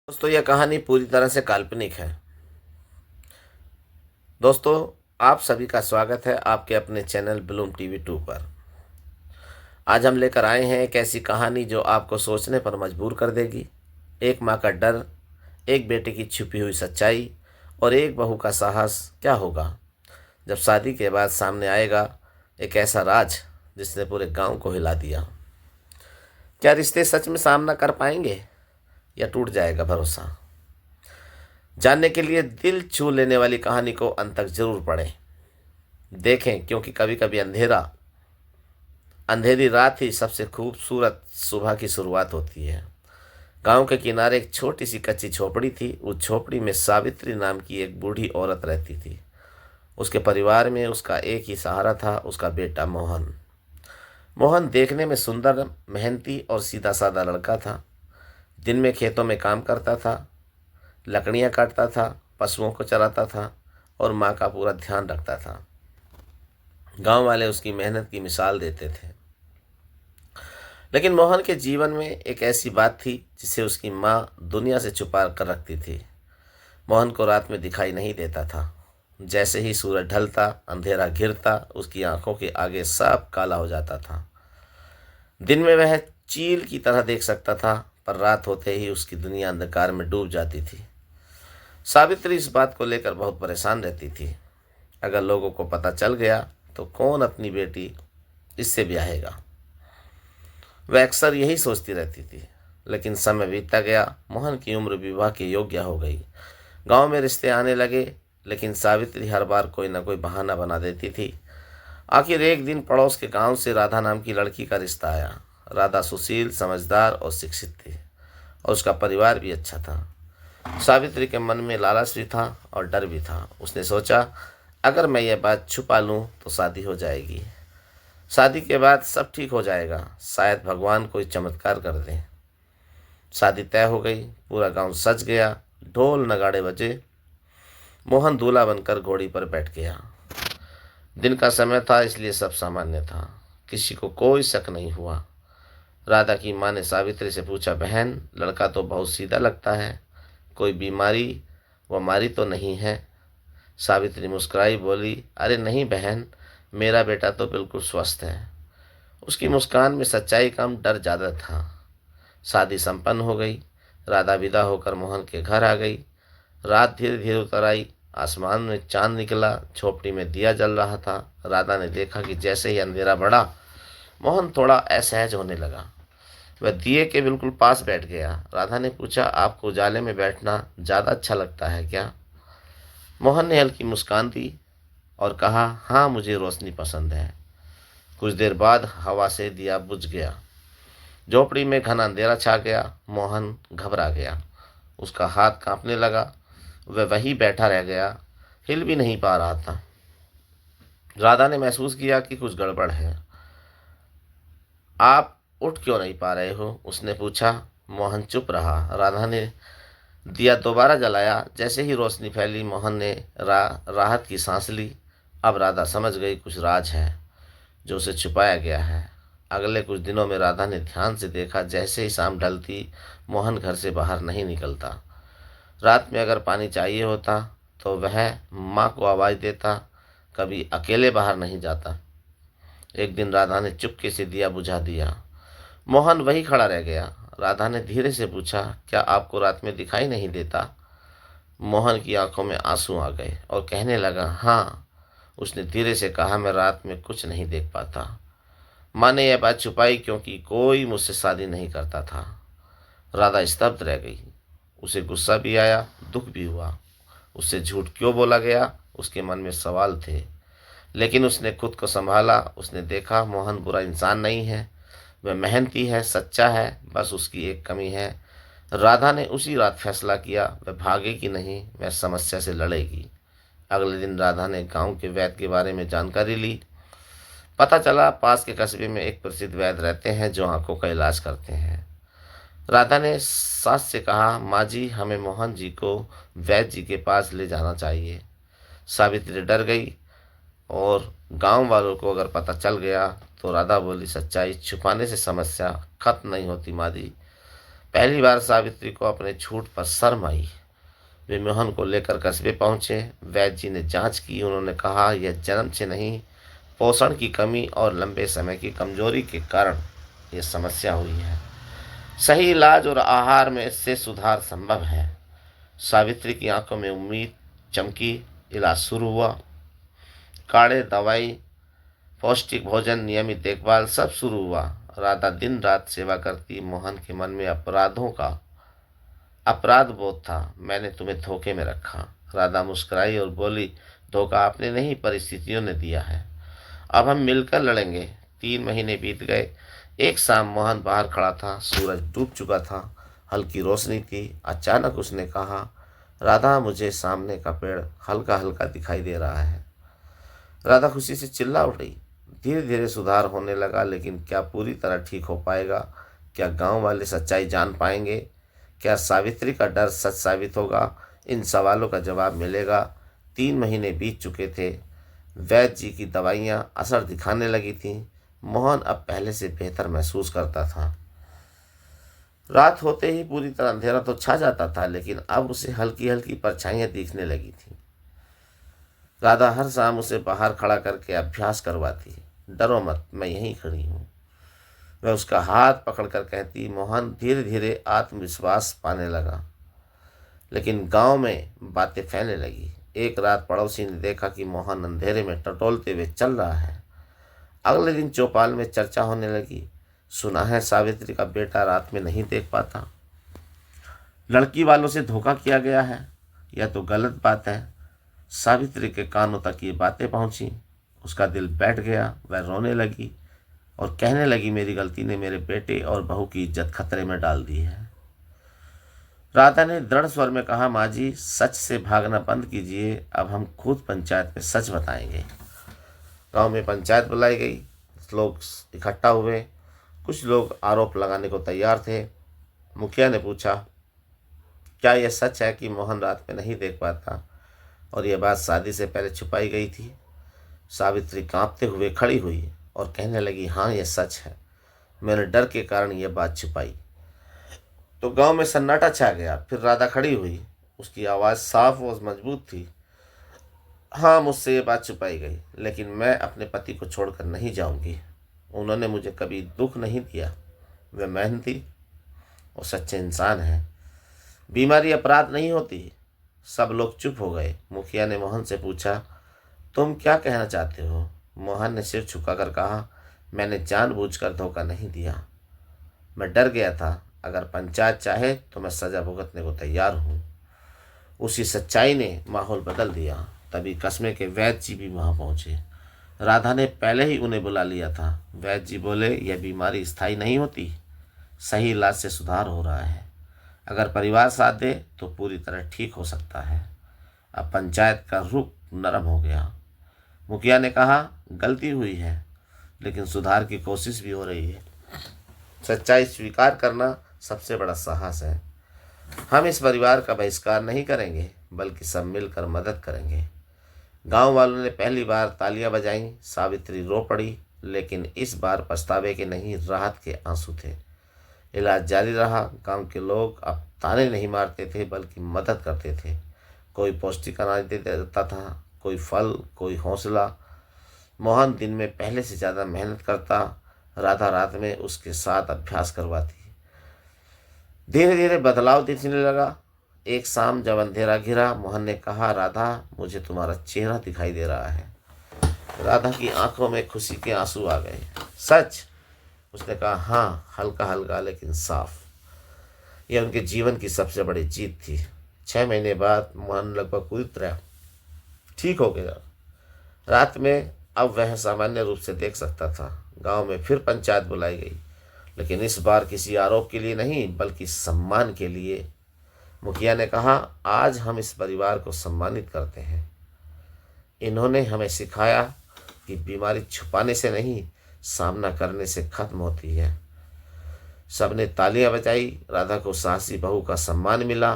दोस्तों, यह कहानी पूरी तरह से काल्पनिक है। दोस्तों, आप सभी का स्वागत है आपके अपने चैनल ब्लूम टीवी 2 पर। आज हम लेकर आए हैं एक ऐसी कहानी जो आपको सोचने पर मजबूर कर देगी। एक माँ का डर, एक बेटे की छुपी हुई सच्चाई और एक बहू का साहस। क्या होगा जब शादी के बाद सामने आएगा एक ऐसा राज जिसने पूरे गांव को हिला दिया। क्या रिश्ते सच में सामना कर पाएंगे या टूट जाएगा भरोसा? जानने के लिए दिल छू लेने वाली कहानी को अंत तक जरूर पढ़ें, देखें, क्योंकि कभी कभी अंधेरी रात ही सबसे खूबसूरत सुबह की शुरुआत होती है। गांव के किनारे एक छोटी सी कच्ची झोपड़ी थी। उस झोपड़ी में सावित्री नाम की एक बूढ़ी औरत रहती थी। उसके परिवार में उसका एक ही सहारा था, उसका बेटा मोहन। मोहन देखने में सुंदर, मेहनती और सीधा साधा लड़का था। दिन में खेतों में काम करता था, लकड़ियाँ काटता था, पशुओं को चराता था और माँ का पूरा ध्यान रखता था। गांव वाले उसकी मेहनत की मिसाल देते थे। लेकिन मोहन के जीवन में एक ऐसी बात थी जिसे उसकी माँ दुनिया से छुपा कर रखती थी। मोहन को रात में दिखाई नहीं देता था। जैसे ही सूरज ढलता, अंधेरा घिरता, उसकी आंखों के आगे सब काला हो जाता था। दिन में वह चील की तरह देख सकता था, पर रात होते ही उसकी दुनिया अंधकार में डूब जाती थी। सावित्री इस बात को लेकर बहुत परेशान रहती थी। अगर लोगों को पता चल गया तो कौन अपनी बेटी इससे ब्याहेगा? वह अक्सर यही सोचती रहती थी। लेकिन समय बीतता गया। मोहन की उम्र विवाह के योग्य हो गई। गांव में रिश्ते आने लगे, लेकिन सावित्री हर बार कोई न कोई बहाना बना देती थी। आखिर एक दिन पड़ोस के गांव से राधा नाम की लड़की का रिश्ता आया। राधा सुशील, समझदार और शिक्षित थी, और उसका परिवार भी अच्छा था। सावित्री के मन में लालच भी था और डर भी था। उसने सोचा, अगर मैं यह बात छुपा लूं तो शादी हो जाएगी। शादी के बाद सब ठीक हो जाएगा, शायद भगवान कोई चमत्कार कर दे। शादी तय हो गई। पूरा गांव सज गया, ढोल नगाड़े बजे। मोहन दूल्हा बनकर घोड़ी पर बैठ गया। दिन का समय था, इसलिए सब सामान्य था। किसी को कोई शक नहीं हुआ। राधा की माँ ने सावित्री से पूछा, बहन, लड़का तो बहुत सीधा लगता है, कोई बीमारी मारी तो नहीं है? सावित्री मुस्कुराई, बोली, अरे नहीं बहन, मेरा बेटा तो बिल्कुल स्वस्थ है। उसकी मुस्कान में सच्चाई कम, डर ज़्यादा था। शादी संपन्न हो गई। राधा विदा होकर मोहन के घर आ गई। रात धीरे धीरे उतर आई। आसमान में चांद निकला, झोपड़ी में दिया जल रहा था। राधा ने देखा कि जैसे ही अंधेरा बढ़ा, मोहन थोड़ा असहज होने लगा। वह दिए के बिल्कुल पास बैठ गया। राधा ने पूछा, आपको उजाले में बैठना ज़्यादा अच्छा लगता है क्या? मोहन ने हल्की मुस्कान दी और कहा, हाँ, मुझे रोशनी पसंद है। कुछ देर बाद हवा से दिया बुझ गया। झोपड़ी में घना अंधेरा छा गया। मोहन घबरा गया। उसका हाथ कांपने लगा। वह वहीं बैठा रह गया, हिल भी नहीं पा रहा था। राधा ने महसूस किया कि कुछ गड़बड़ है। आप उठ क्यों नहीं पा रहे हो? उसने पूछा। मोहन चुप रहा। राधा ने दिया दोबारा जलाया। जैसे ही रोशनी फैली, मोहन ने राहत की सांस ली। अब राधा समझ गई, कुछ राज है जो उसे छुपाया गया है। अगले कुछ दिनों में राधा ने ध्यान से देखा, जैसे ही शाम ढलती, मोहन घर से बाहर नहीं निकलता। रात में अगर पानी चाहिए होता तो वह माँ को आवाज़ देता, कभी अकेले बाहर नहीं जाता। एक दिन राधा ने चुपके से दिया बुझा दिया। मोहन वहीं खड़ा रह गया। राधा ने धीरे से पूछा, क्या आपको रात में दिखाई नहीं देता? मोहन की आंखों में आंसू आ गए और कहने लगा, हाँ। उसने धीरे से कहा, मैं रात में कुछ नहीं देख पाता। माँ ने यह बात छुपाई क्योंकि कोई मुझसे शादी नहीं करता था। राधा स्तब्ध रह गई। उसे गुस्सा भी आया, दुख भी हुआ। उससे झूठ क्यों बोला गया? उसके मन में सवाल थे। लेकिन उसने खुद को संभाला। उसने देखा, मोहन बुरा इंसान नहीं है, वह मेहनती है, सच्चा है, बस उसकी एक कमी है। राधा ने उसी रात फैसला किया, वह भागेगी नहीं, वह समस्या से लड़ेगी। अगले दिन राधा ने गांव के वैद्य के बारे में जानकारी ली। पता चला पास के कस्बे में एक प्रसिद्ध वैद्य रहते हैं जो आंखों का इलाज करते हैं। राधा ने सास से कहा, माँ जी, हमें मोहन जी को वैद्य जी के पास ले जाना चाहिए। सावित्री डर गई, और गांव वालों को अगर पता चल गया तो राधा बोली, सच्चाई छुपाने से समस्या खत्म नहीं होती माँ जी। पहली बार सावित्री को अपने झूठ पर शर्म आई। वे मोहन को लेकर कस्बे पहुंचे। वैद्य जी ने जांच की। उन्होंने कहा, यह जन्म से नहीं, पोषण की कमी और लंबे समय की कमजोरी के कारण यह समस्या हुई है। सही इलाज और आहार में इससे सुधार संभव है। सावित्री की आंखों में उम्मीद चमकी। इलाज शुरू हुआ। काढ़े, दवाई, पौष्टिक भोजन, नियमित देखभाल सब शुरू हुआ। राधा दिन रात सेवा करती। मोहन के मन में अपराध बोध था। मैंने तुम्हें धोखे में रखा। राधा मुस्कुराई और बोली, धोखा आपने नहीं, परिस्थितियों ने दिया है। अब हम मिलकर लड़ेंगे। 3 महीने बीत गए। एक शाम मोहन बाहर खड़ा था। सूरज डूब चुका था। हल्की रोशनी थी। अचानक उसने कहा, राधा, मुझे सामने का पेड़ हल्का हल्का दिखाई दे रहा है। राधा खुशी से चिल्ला उठी। धीरे धीरे सुधार होने लगा, लेकिन क्या पूरी तरह ठीक हो पाएगा? क्या गांव वाले सच्चाई जान पाएंगे? क्या सावित्री का डर सच साबित होगा? इन सवालों का जवाब मिलेगा। 3 महीने बीत चुके थे। वैद्य जी की दवाइयाँ असर दिखाने लगी थीं। मोहन अब पहले से बेहतर महसूस करता था। रात होते ही पूरी तरह अंधेरा तो छा जाता था, लेकिन अब उसे हल्की हल्की परछाइयाँ दिखने लगी थीं। राधा हर शाम उसे बाहर खड़ा करके अभ्यास करवाती। डरो मत, मैं यहीं खड़ी हूँ। वह उसका हाथ पकड़कर कहती। मोहन धीरे धीरे आत्मविश्वास पाने लगा। लेकिन गांव में बातें फैलने लगी। एक रात पड़ोसी ने देखा कि मोहन अंधेरे में टटोलते हुए चल रहा है। अगले दिन चौपाल में चर्चा होने लगी। सुना है सावित्री का बेटा रात में नहीं देख पाता। लड़की वालों से धोखा किया गया है। यह तो गलत बात है। सावित्री के कानों तक ये बातें पहुंची। उसका दिल बैठ गया। वह रोने लगी और कहने लगी, मेरी गलती ने मेरे बेटे और बहू की इज्जत खतरे में डाल दी है। राधा ने दृढ़ स्वर में कहा, माँ जी, सच से भागना बंद कीजिए। अब हम खुद पंचायत में सच बताएंगे। गांव में पंचायत बुलाई गई। लोग इकट्ठा हुए। कुछ लोग आरोप लगाने को तैयार थे। मुखिया ने पूछा, क्या यह सच है कि मोहन रात में नहीं देख पाता और यह बात शादी से पहले छुपाई गई थी? सावित्री कांपते हुए खड़ी हुई और कहने लगी, हाँ, यह सच है। मैंने डर के कारण यह बात छुपाई। तो गांव में सन्नाटा छा गया। फिर राधा खड़ी हुई। उसकी आवाज़ साफ और मजबूत थी। हाँ, मुझसे ये बात छुपाई गई, लेकिन मैं अपने पति को छोड़कर नहीं जाऊंगी। उन्होंने मुझे कभी दुख नहीं दिया। वे मेहनती और सच्चे इंसान हैं। बीमारी अपराध नहीं होती। सब लोग चुप हो गए। मुखिया ने मोहन से पूछा, तुम क्या कहना चाहते हो? मोहन ने सिर झुकाकर कहा, मैंने जानबूझकर धोखा नहीं दिया। मैं डर गया था। अगर पंचायत चाहे तो मैं सजा भुगतने को तैयार हूँ। उसी सच्चाई ने माहौल बदल दिया। तभी कस्बे के वैद्य जी भी वहाँ पहुँचे। राधा ने पहले ही उन्हें बुला लिया था। वैद्य जी बोले, यह बीमारी स्थायी नहीं होती। सही इलाज से सुधार हो रहा है। अगर परिवार साथ दे तो पूरी तरह ठीक हो सकता है। अब पंचायत का रुख नरम हो गया। मुखिया ने कहा, गलती हुई है, लेकिन सुधार की कोशिश भी हो रही है। सच्चाई स्वीकार करना सबसे बड़ा साहस है। हम इस परिवार का बहिष्कार नहीं करेंगे, बल्कि सब मिलकर मदद करेंगे। गांव वालों ने पहली बार तालियां बजाईं। सावित्री रो पड़ी, लेकिन इस बार पछतावे के नहीं, राहत के आंसू थे। इलाज जारी रहा। गांव के लोग अब ताने नहीं मारते थे, बल्कि मदद करते थे। कोई पौष्टिक अनाज दे देता था, कोई फल, कोई हौसला। मोहन दिन में पहले से ज़्यादा मेहनत करता। राधा रात में उसके साथ अभ्यास करवाती। धीरे धीरे बदलाव दिखने लगा। एक शाम जब अंधेरा घिरा, मोहन ने कहा, राधा, मुझे तुम्हारा चेहरा दिखाई दे रहा है। राधा की आंखों में खुशी के आंसू आ गए। सच? उसने कहा, हाँ, हल्का हल्का लेकिन साफ। यह उनके जीवन की सबसे बड़ी जीत थी। 6 महीने बाद मोहन लगभग पूरी तरह ठीक हो गया। रात में अब वह सामान्य रूप से देख सकता था। गांव में फिर पंचायत बुलाई गई, लेकिन इस बार किसी आरोप के लिए नहीं, बल्कि सम्मान के लिए। मुखिया ने कहा, आज हम इस परिवार को सम्मानित करते हैं। इन्होंने हमें सिखाया कि बीमारी छुपाने से नहीं, सामना करने से खत्म होती है। सबने तालियां बजाई। राधा को साहसी बहू का सम्मान मिला।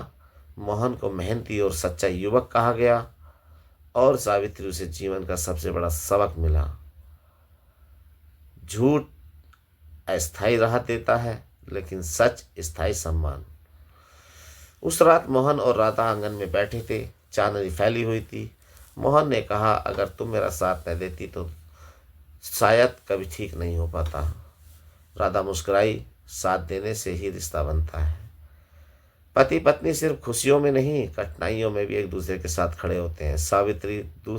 मोहन को मेहनती और सच्चा युवक कहा गया, और सावित्री उसे जीवन का सबसे बड़ा सबक मिला। झूठ अस्थायी राहत देता है, लेकिन सच स्थायी सम्मान। उस रात मोहन और राधा आंगन में बैठे थे। चांदनी फैली हुई थी। मोहन ने कहा, अगर तुम मेरा साथ न देती तो शायद कभी ठीक नहीं हो पाता। राधा मुस्कुराई, साथ देने से ही रिश्ता बनता है। पति पत्नी सिर्फ खुशियों में नहीं, कठिनाइयों में भी एक दूसरे के साथ खड़े होते हैं। सावित्री दूसरी